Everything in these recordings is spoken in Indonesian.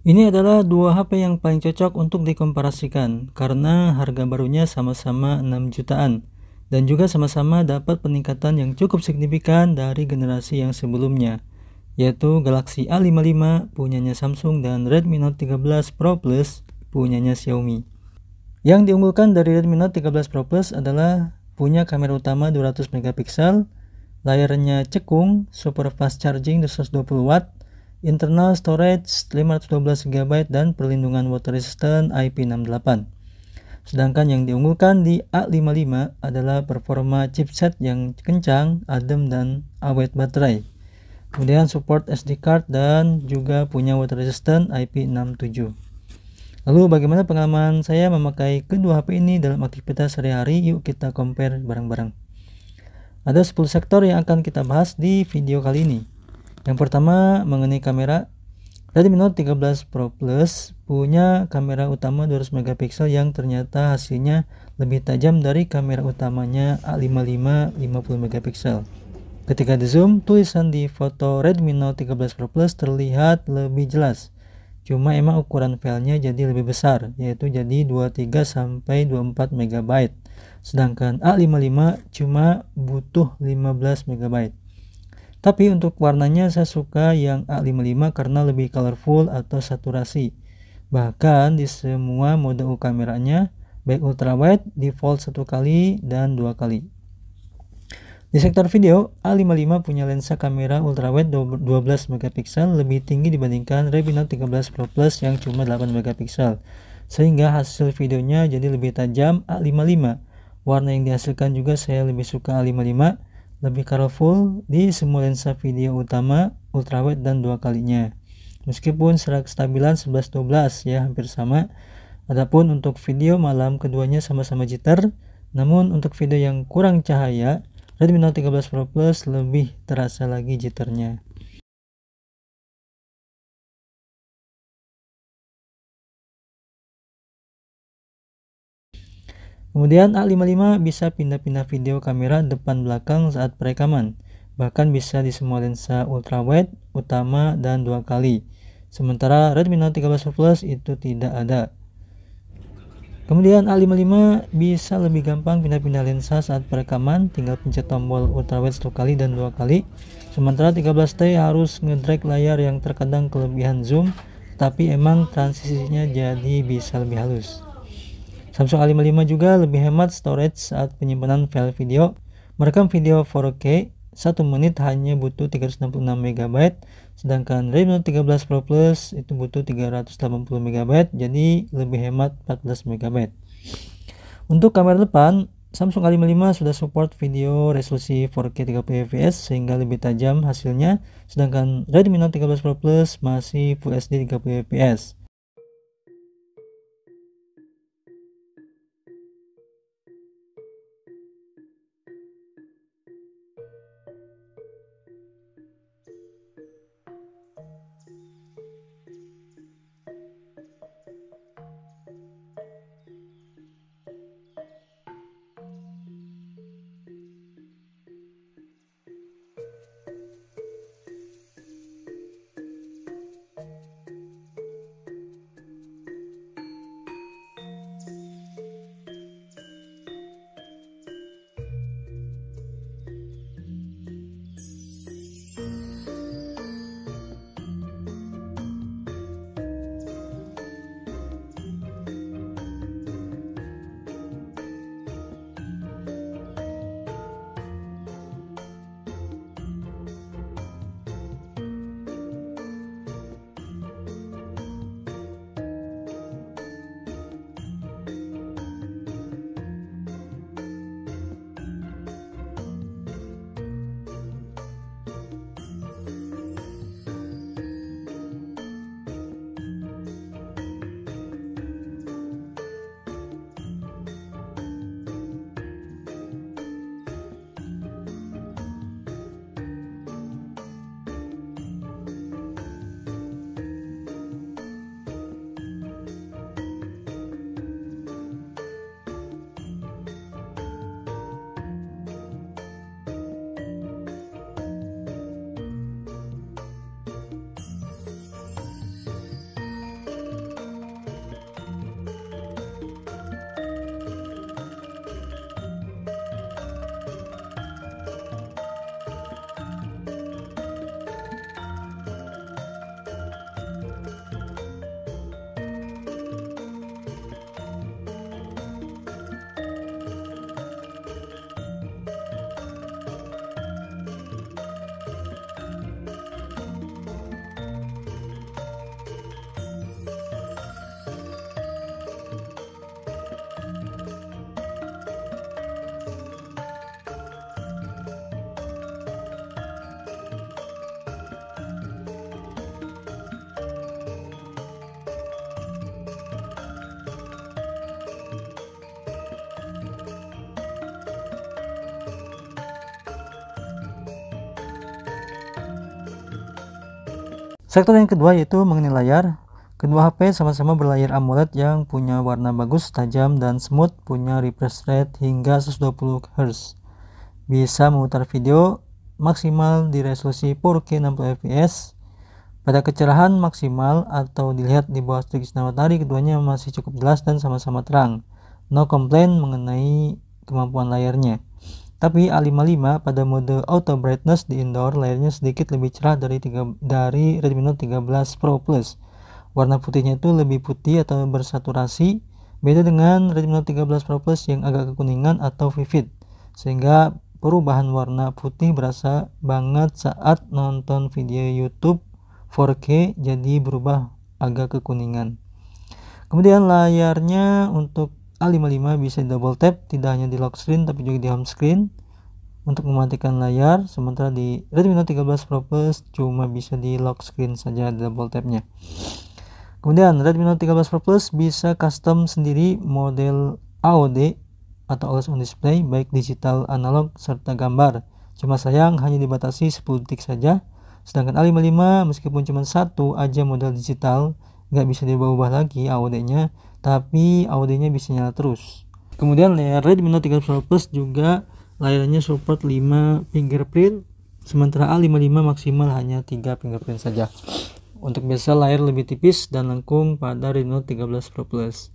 Ini adalah dua HP yang paling cocok untuk dikomparasikan karena harga barunya sama-sama 6 jutaan dan juga sama-sama dapat peningkatan yang cukup signifikan dari generasi yang sebelumnya, yaitu Galaxy A55 punyanya Samsung dan Redmi Note 13 Pro Plus punyanya Xiaomi. Yang diunggulkan dari Redmi Note 13 Pro Plus adalah punya kamera utama 200 megapiksel, layarnya cekung, super fast charging 220 watt, internal storage 512 GB dan perlindungan water resistant IP68. Sedangkan yang diunggulkan di A55 adalah performa chipset yang kencang, adem dan awet baterai. Kemudian support SD card dan juga punya water resistant IP67. Lalu bagaimana pengalaman saya memakai kedua HP ini dalam aktivitas sehari-hari? Yuk kita compare bareng-bareng. Ada 10 sektor yang akan kita bahas di video kali ini. Yang pertama mengenai kamera. Redmi Note 13 Pro Plus punya kamera utama 200 megapiksel yang ternyata hasilnya lebih tajam dari kamera utamanya A55 50 megapiksel. Ketika di zoom, tulisan di foto Redmi Note 13 Pro Plus terlihat lebih jelas. Cuma emang ukuran filenya jadi lebih besar, yaitu jadi 23 sampai 24 MB. Sedangkan A55 cuma butuh 15 MB. Tapi untuk warnanya saya suka yang A55 karena lebih colorful atau saturasi. Bahkan di semua mode kameranya, baik ultrawide, default 1 kali dan 2 kali. Di sektor video, A55 punya lensa kamera ultrawide 12 megapiksel lebih tinggi dibandingkan Redmi Note 13 Pro Plus yang cuma 8 megapiksel. Sehingga hasil videonya jadi lebih tajam A55. Warna yang dihasilkan juga saya lebih suka A55. Lebih colorful di semua lensa video utama, ultrawide dan 2 kalinya. Meskipun secara kestabilan 11-12 ya hampir sama. Adapun untuk video malam keduanya sama-sama jitter, namun untuk video yang kurang cahaya, Redmi Note 13 Pro Plus lebih terasa lagi jitternya. Kemudian A55 bisa pindah-pindah video kamera depan belakang saat perekaman, bahkan bisa di semua lensa ultrawide, utama dan 2 kali. Sementara Redmi Note 13 Pro Plus itu tidak ada. Kemudian A55 bisa lebih gampang pindah-pindah lensa saat perekaman, tinggal pencet tombol ultrawide 1 kali dan 2 kali. Sementara 13T harus ngedrag layar yang terkadang kelebihan zoom, tapi emang transisinya jadi bisa lebih halus. Samsung A55 juga lebih hemat storage saat penyimpanan file video. Merekam video 4K 1 menit hanya butuh 366 MB, sedangkan Redmi Note 13 Pro Plus itu butuh 380 MB, jadi lebih hemat 14 MB. Untuk kamera depan, Samsung A55 sudah support video resolusi 4K 30 fps sehingga lebih tajam hasilnya, sedangkan Redmi Note 13 Pro Plus masih Full HD 30 fps. Sektor yang kedua yaitu mengenai layar. Kedua HP sama-sama berlayar AMOLED yang punya warna bagus, tajam, dan smooth, punya refresh rate hingga 120 Hz. Bisa memutar video maksimal di resolusi 4K 60 fps. Pada kecerahan maksimal atau dilihat di bawah terik sinar matahari, keduanya masih cukup jelas dan sama-sama terang. No complaint mengenai kemampuan layarnya. Tapi A55 pada mode auto brightness di indoor, layarnya sedikit lebih cerah dari Redmi Note 13 Pro Plus. Warna putihnya itu lebih putih atau bersaturasi, beda dengan Redmi Note 13 Pro Plus yang agak kekuningan atau vivid, sehingga perubahan warna putih berasa banget saat nonton video YouTube 4K, jadi berubah agak kekuningan. Kemudian layarnya untuk A55 bisa di double tap, tidak hanya di lock screen tapi juga di home screen untuk mematikan layar, sementara di Redmi Note 13 Pro Plus cuma bisa di lock screen saja double tapnya. Kemudian Redmi Note 13 Pro Plus bisa custom sendiri model AOD atau Always On Display, baik digital, analog, serta gambar. Cuma sayang hanya dibatasi 10 detik saja. Sedangkan A55 meskipun cuma satu aja model digital, nggak bisa diubah-ubah lagi AOD-nya, tapi AOD-nya bisa nyala terus. Kemudian layar Redmi Note 13 Pro Plus juga layarnya support 5 fingerprint, sementara A55 maksimal hanya 3 fingerprint saja. Untuk biasa layar lebih tipis dan lengkung pada Redmi Note 13 Pro Plus.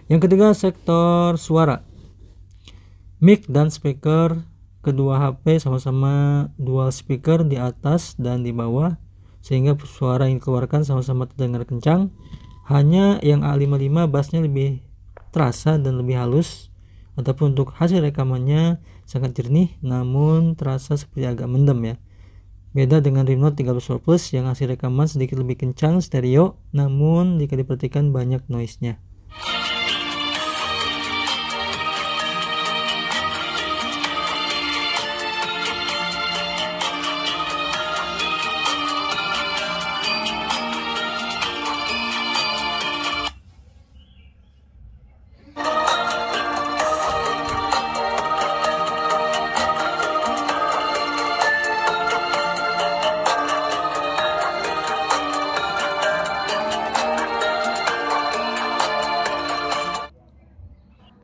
Yang ketiga, sektor suara. Mic dan speaker. Kedua HP sama-sama dual speaker di atas dan di bawah, sehingga suara yang dikeluarkan sama-sama terdengar kencang. Hanya yang A55 bassnya lebih terasa dan lebih halus, ataupun untuk hasil rekamannya sangat jernih namun terasa seperti agak mendem ya. Beda dengan Redmi Note 13 Pro Plus yang hasil rekaman sedikit lebih kencang stereo, namun jika diperhatikan banyak noise-nya.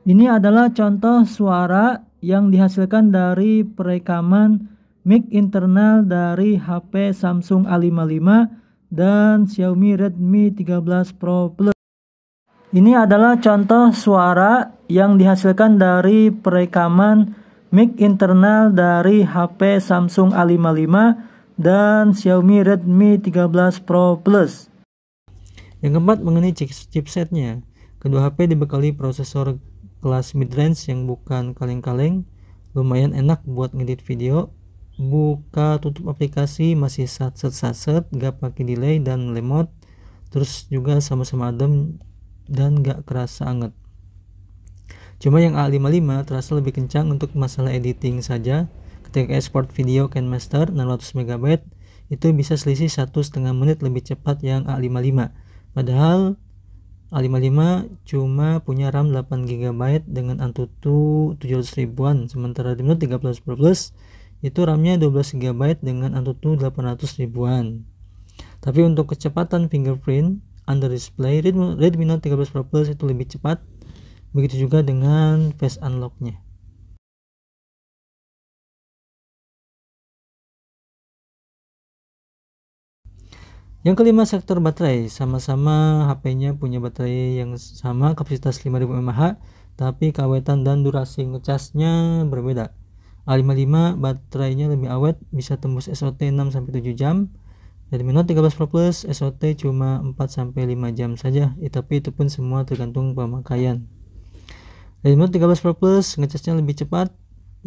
Ini adalah contoh suara yang dihasilkan dari perekaman mic internal dari HP Samsung A55 dan Xiaomi Redmi 13 Pro Plus. Ini adalah contoh suara yang dihasilkan dari perekaman mic internal dari HP Samsung A55 dan Xiaomi Redmi 13 Pro Plus. Yang keempat, mengenai chipsetnya. Kedua HP dibekali prosesor kelas midrange yang bukan kaleng-kaleng, lumayan enak buat ngedit video. Buka tutup aplikasi masih satset, gak pakai delay dan lemot, terus juga sama-sama adem dan gak kerasa anget. Cuma yang A55 terasa lebih kencang untuk masalah editing saja. Ketika export video KineMaster 600 MB itu bisa selisih 1,5 menit lebih cepat yang A55. Padahal A55 cuma punya RAM 8 GB dengan Antutu 700 ribuan, sementara Redmi Note 13 Pro Plus itu RAM-nya 12 GB dengan Antutu 800 ribuan. Tapi untuk kecepatan fingerprint under display, Redmi Note 13 Pro Plus itu lebih cepat. Begitu juga dengan face unlock-nya. Yang kelima, sektor baterai. Sama-sama HP-nya punya baterai yang sama, kapasitas 5000 mAh, tapi keawetan dan durasi ngecasnya berbeda. A55 baterainya lebih awet, bisa tembus SOT 6-7 jam. Redmi Note 13 Pro Plus SOT cuma 4-5 jam saja, tapi itu pun semua tergantung pemakaian. Redmi Note 13 Pro Plus ngecasnya lebih cepat,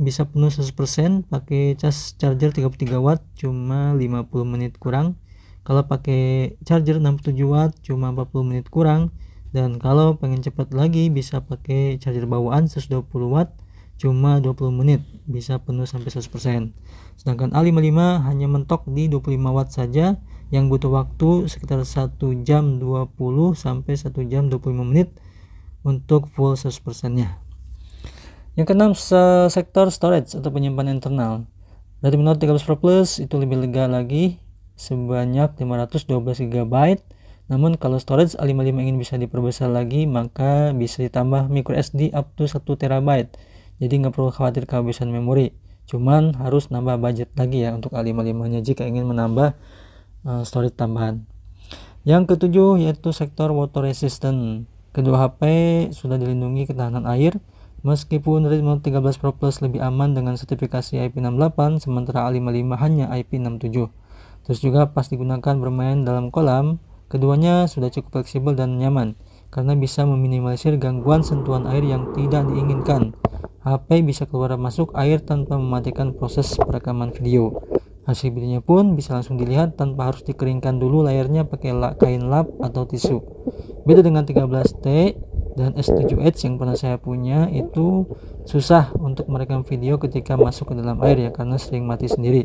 bisa penuh 100%, pakai cas charger 33 watt cuma 50 menit kurang. Kalau pakai charger 67 watt cuma 40 menit kurang, dan kalau pengen cepat lagi bisa pakai charger bawaan 120 watt cuma 20 menit, bisa penuh sampai 100%. Sedangkan A55 hanya mentok di 25 watt saja, yang butuh waktu sekitar 1 jam 20 sampai 1 jam 25 menit untuk full 100%-nya. Yang keenam, sektor storage atau penyimpanan internal. Redmi Note 13 Pro Plus itu lebih lega lagi, sebanyak 512 GB. Namun kalau storage A55 ingin bisa diperbesar lagi, maka bisa ditambah micro SD up to 1 TB. Jadi nggak perlu khawatir kehabisan memori. Cuman harus nambah budget lagi ya untuk A55-nya jika ingin menambah storage tambahan. Yang ketujuh yaitu sektor water resistant. Kedua HP sudah dilindungi ketahanan air. Meskipun Redmi Note 13 Pro Plus lebih aman dengan sertifikasi IP68, sementara A55 hanya IP67. Terus juga pas digunakan bermain dalam kolam, keduanya sudah cukup fleksibel dan nyaman karena bisa meminimalisir gangguan sentuhan air yang tidak diinginkan. HP bisa keluar masuk air tanpa mematikan proses perekaman video. Hasil videonya pun bisa langsung dilihat tanpa harus dikeringkan dulu layarnya pakai kain lap atau tisu. Beda dengan 13T dan S7 Edge yang pernah saya punya, itu susah untuk merekam video ketika masuk ke dalam air ya, karena sering mati sendiri.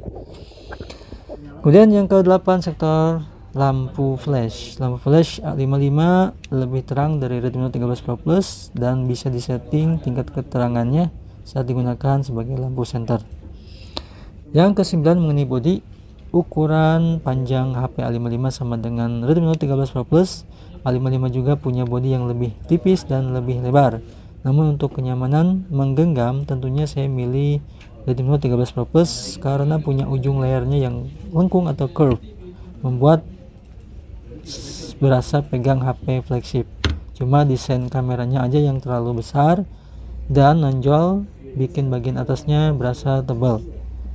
Kemudian yang ke-8 sektor lampu flash. Lampu flash A55 lebih terang dari Redmi Note 13 Pro Plus dan bisa disetting tingkat keterangannya saat digunakan sebagai lampu senter. Yang ke-9 mengenai bodi. Ukuran panjang HP A55 sama dengan Redmi Note 13 Pro Plus. A55 juga punya bodi yang lebih tipis dan lebih lebar. Namun untuk kenyamanan menggenggam tentunya saya milih Redmi Note 13 Pro Plus karena punya ujung layarnya yang lengkung atau curve, membuat berasa pegang HP flagship. Cuma desain kameranya aja yang terlalu besar dan menonjol, bikin bagian atasnya berasa tebal.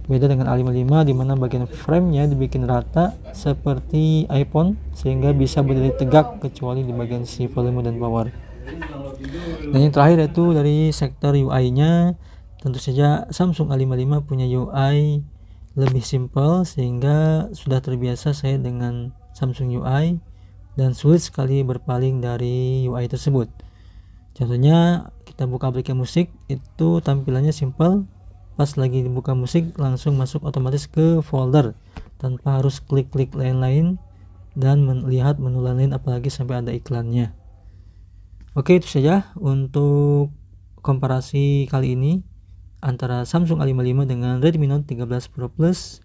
Beda dengan A55 di mana bagian framenya dibikin rata seperti iPhone sehingga bisa berdiri tegak kecuali di bagian sisi volume dan power. Dan yang terakhir yaitu dari sektor UI-nya, tentu saja Samsung A55 punya UI lebih simpel sehingga sudah terbiasa saya dengan Samsung UI dan sulit sekali berpaling dari UI tersebut. Contohnya kita buka aplikasi musik, itu tampilannya simpel. Pas lagi dibuka musik langsung masuk otomatis ke folder tanpa harus klik-klik lain-lain dan melihat menu lain apalagi sampai ada iklannya. Oke, itu saja untuk komparasi kali ini antara Samsung A55 dengan Redmi Note 13 Pro Plus.